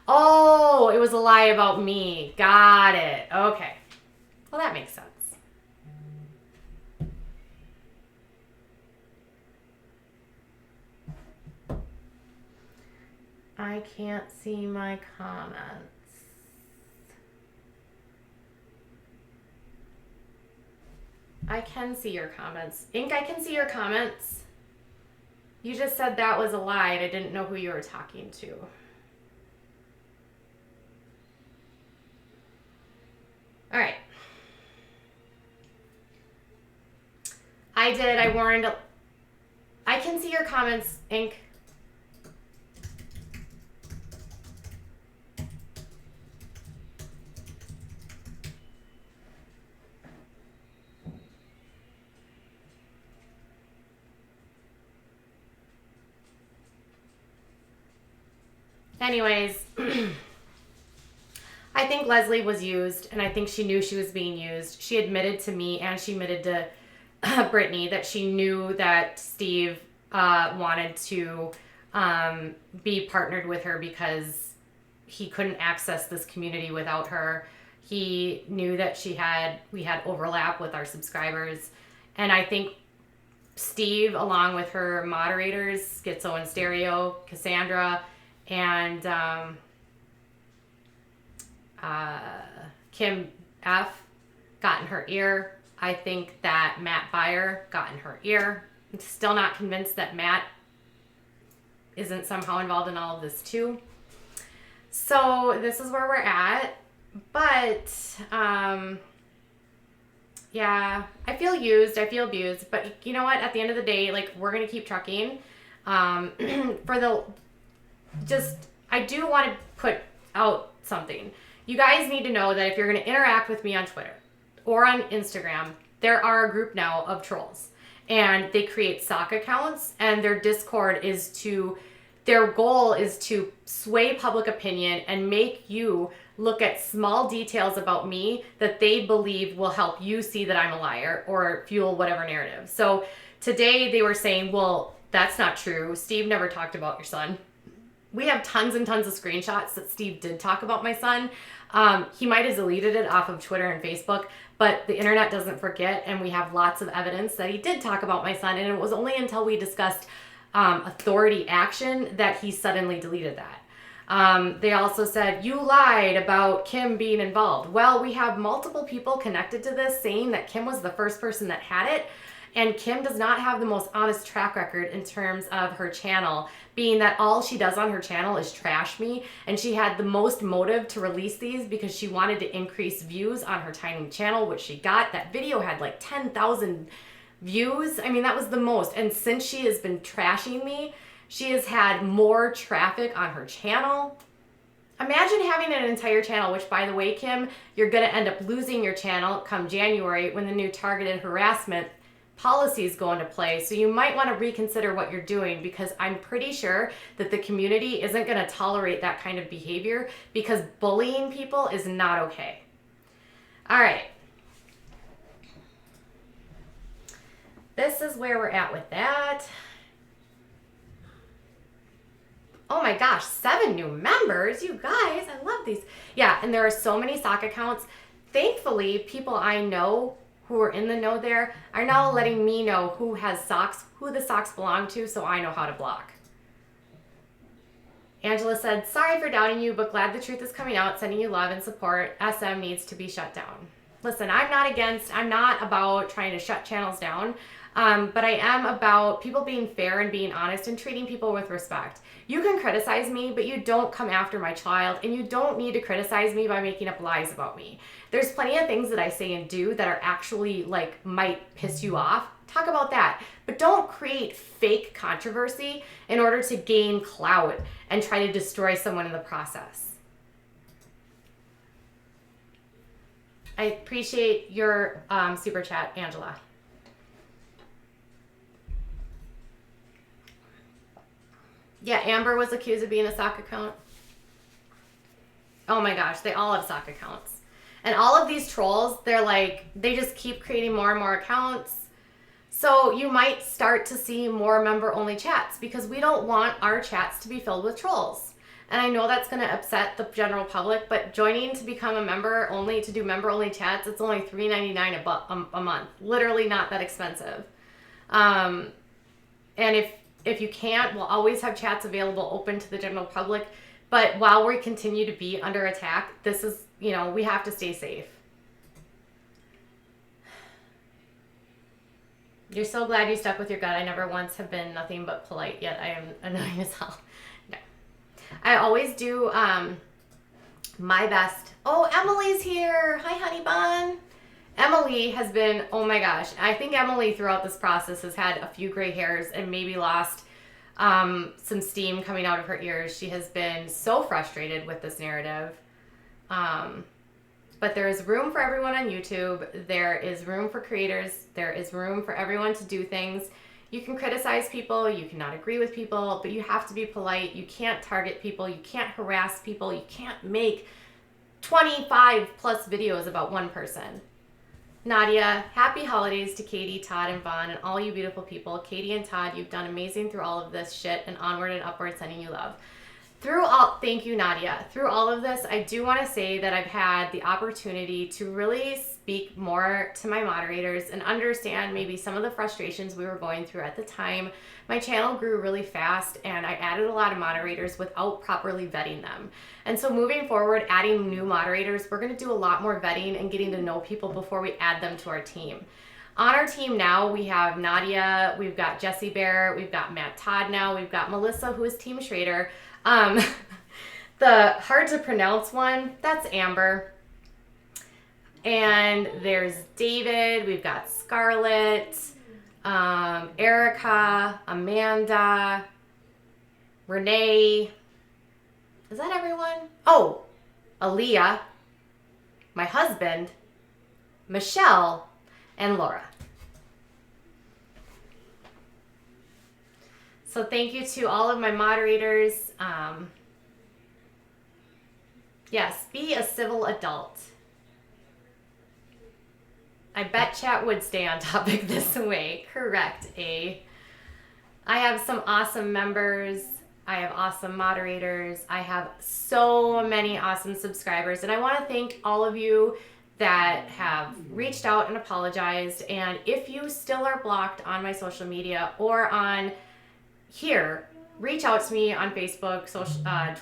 Oh, Oh, it was a lie about me. Got it. Okay. Well, that makes sense. I can't see my comments. I can see your comments. Ink, I can see your comments. You just said that was a lie and I didn't know who you were talking to. All right. I warned. I can see your comments, Ink. Anyways, I think Leslie was used, and I think she knew she was being used. She admitted to me, and she admitted to Brittany that she knew that Steve wanted to be partnered with her because he couldn't access this community without her. He knew that we had overlap with our subscribers, and I think Steve, along with her moderators, Schizo and Stereo, Cassandra, and Kim F. got in her ear. I think that Matt Beyer got in her ear. I'm still not convinced that Matt isn't somehow involved in all of this too. So this is where we're at. But yeah, I feel used. I feel abused. But you know what? At the end of the day, like, we're going to keep trucking. I do want to put out something. You guys need to know that if you're going to interact with me on Twitter or on Instagram, there are a group now of trolls. And they create sock accounts, and their goal is to sway public opinion and make you look at small details about me that they believe will help you see that I'm a liar or fuel whatever narrative. So today they were saying, well, that's not true. Steve never talked about your son. We have tons and tons of screenshots that Steve did talk about my son. He might have deleted it off of Twitter and Facebook, but the internet doesn't forget, and we have lots of evidence that he did talk about my son, and it was only until we discussed authority action that he suddenly deleted that. They also said, you lied about Kim being involved. Well, we have multiple people connected to this saying that Kim was the first person that had it, and Kim does not have the most honest track record in terms of her channel, being that all she does on her channel is trash me, and she had the most motive to release these because she wanted to increase views on her tiny channel, which she got. That video had like 10,000 views. I mean, that was the most. And since she has been trashing me, she has had more traffic on her channel. Imagine having an entire channel, which, by the way, Kim, you're going to end up losing your channel come January when the new targeted harassment policies go into play. So you might want to reconsider what you're doing, because I'm pretty sure that the community isn't going to tolerate that kind of behavior, because bullying people is not okay. All right. This is where we're at with that. Oh my gosh, 7 new members. You guys, I love these. Yeah, and there are so many sock accounts. Thankfully, people I know who are in the know there are now letting me know who has socks, who the socks belong to, so I know how to block. Angela said, sorry for doubting you, but glad the truth is coming out, sending you love and support. SM needs to be shut down. Listen, I'm not about trying to shut channels down, but I am about people being fair and being honest and treating people with respect. You can criticize me, but you don't come after my child, and you don't need to criticize me by making up lies about me. There's plenty of things that I say and do that are actually, like, might piss you off. Talk about that. But don't create fake controversy in order to gain clout and try to destroy someone in the process. I appreciate your super chat, Angela. Yeah, Amber was accused of being a sock account. Oh my gosh, they all have sock accounts. And all of these trolls, they just keep creating more and more accounts. So you might start to see more member-only chats, because we don't want our chats to be filled with trolls. And I know that's going to upset the general public, but joining to become a member only, to do member only chats, it's only $3.99 a month. Literally not that expensive. And if you can't, we'll always have chats available open to the general public. But while we continue to be under attack, this is, you know, we have to stay safe. You're so glad you stuck with your gut. I never once have been nothing but polite, yet I am annoying as hell. No. I always do my best. Oh, Emily's here. Hi, honey bun. Emily has been, oh my gosh. I think Emily throughout this process has had a few gray hairs and maybe lost some steam coming out of her ears. She has been so frustrated with this narrative. But there is room for everyone on YouTube. There is room for creators. There is room for everyone to do things. You can criticize people. You cannot agree with people, but you have to be polite. You can't target people. You can't harass people. You can't make 25 plus videos about one person. Nadia, happy holidays to Katie, Todd, and Vaughn, and all you beautiful people. Katie and Todd, you've done amazing through all of this shit, and onward and upward, sending you love. Thank you, Nadia. Through all of this, I do want to say that I've had the opportunity to really speak more to my moderators and understand maybe some of the frustrations we were going through at the time. My channel grew really fast and I added a lot of moderators without properly vetting them. And so moving forward, adding new moderators, we're going to do a lot more vetting and getting to know people before we add them to our team. On our team now, we have Nadia, we've got Jessie Bear, we've got Matt Todd now, we've got Melissa, who is Team Schrader. The hard to pronounce one, that's Amber. And there's David, we've got Scarlett, Erica, Amanda, Renee. Is that everyone? Oh, Aaliyah, my husband, Michelle, and Laura. So thank you to all of my moderators. Yes, be a civil adult. I bet chat would stay on topic this way. Correct, A. I have some awesome members. I have awesome moderators. I have so many awesome subscribers. And I want to thank all of you that have reached out and apologized. And if you still are blocked on my social media or on here, reach out to me on Facebook,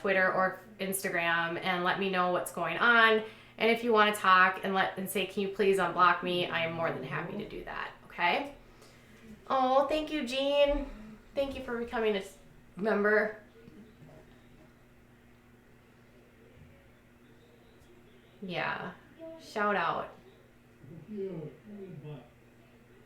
Twitter, or Instagram and let me know what's going on. And if you want to talk and say, can you please unblock me? I am more than happy to do that. Okay. Oh, thank you, Jean. Thank you for becoming a member. Yeah. Shout out. And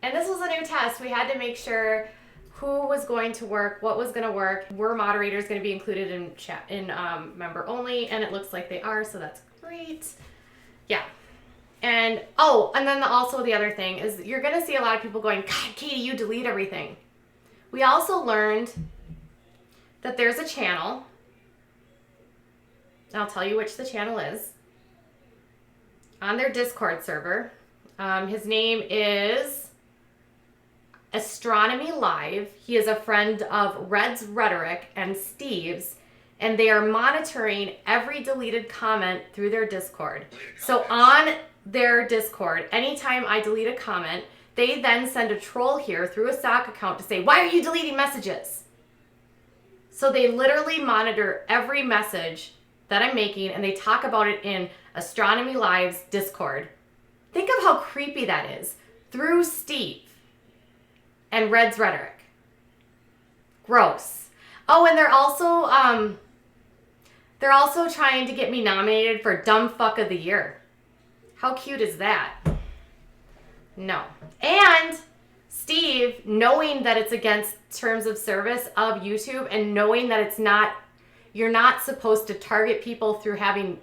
this was a new test. We had to make sure who was going to work, what was going to work. Were moderators going to be included in chat in member only? And it looks like they are, so that's great. Yeah. And then also the other thing is you're going to see a lot of people going, God, Katie, you delete everything. We also learned that there's a channel. I'll tell you which the channel is. On their Discord server. His name is Astronomy Live. He is a friend of Red's Rhetoric and Steve's, and they are monitoring every deleted comment through their Discord. So on their Discord, anytime I delete a comment, they then send a troll here through a stock account to say, why are you deleting messages? So they literally monitor every message that I'm making, and they talk about it in Astronomy Live's Discord. Think of how creepy that is. Through Steve and Red's Rhetoric. Gross. Oh, and they're also trying to get me nominated for Dumb Fuck of the Year. How cute is that? No. And Steve, knowing that it's against terms of service of YouTube and knowing that it's not, you're not supposed to target people through having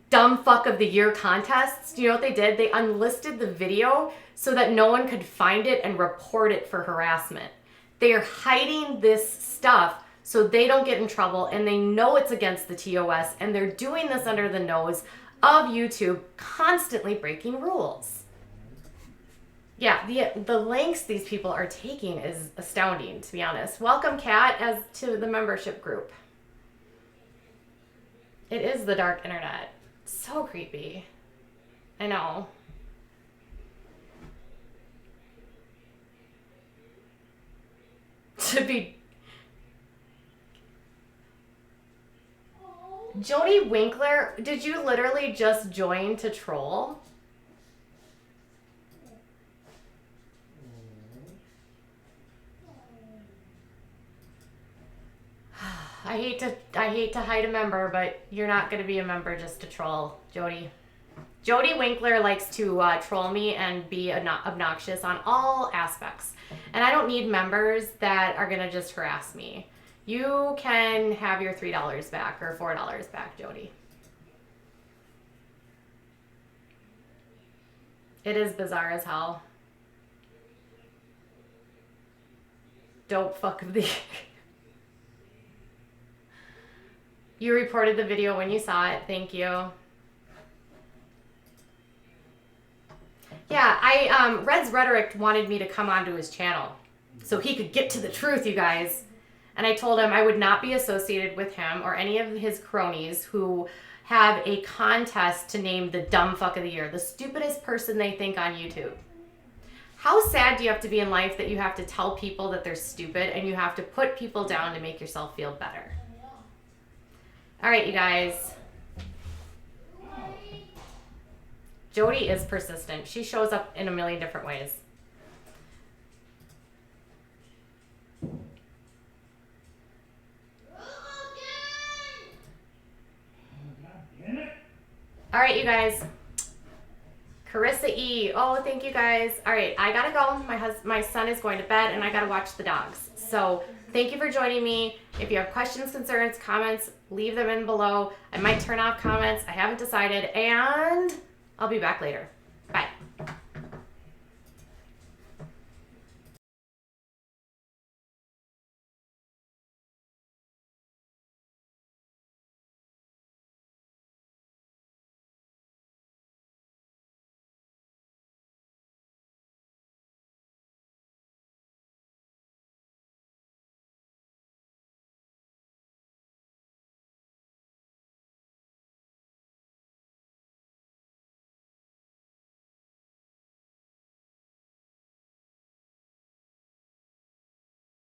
Dumb Fuck of the Year contests. Do you know what they did? They unlisted the video so that no one could find it and report it for harassment. They are hiding this stuff so they don't get in trouble, and they know it's against the TOS, and they're doing this under the nose of YouTube, constantly breaking rules. Yeah, the lengths these people are taking is astounding, to be honest. Welcome, Kat, as to the membership group. It is the dark internet. So creepy. I know. To be... Jody Winkler, did you literally just join to troll? I hate to hide a member, but you're not going to be a member just to troll, Jody. Jody Winkler likes to troll me and be obnoxious on all aspects. And I don't need members that are going to just harass me. You can have your $3 back or $4 back, Jody. It is bizarre as hell. Dope fuck of the... You reported the video when you saw it. Thank you. Yeah, Red's Rhetoric wanted me to come onto his channel so he could get to the truth, you guys. And I told him I would not be associated with him or any of his cronies who have a contest to name the dumb fuck of the year, the stupidest person they think on YouTube. How sad do you have to be in life that you have to tell people that they're stupid and you have to put people down to make yourself feel better? All right, you guys. Jody is persistent. She shows up in a million different ways. All right, you guys. Carissa E. Oh, thank you guys. All right, I gotta go. My son is going to bed, and I gotta watch the dogs. So thank you for joining me. If you have questions, concerns, comments, leave them in below. I might turn off comments. I haven't decided, and I'll be back later.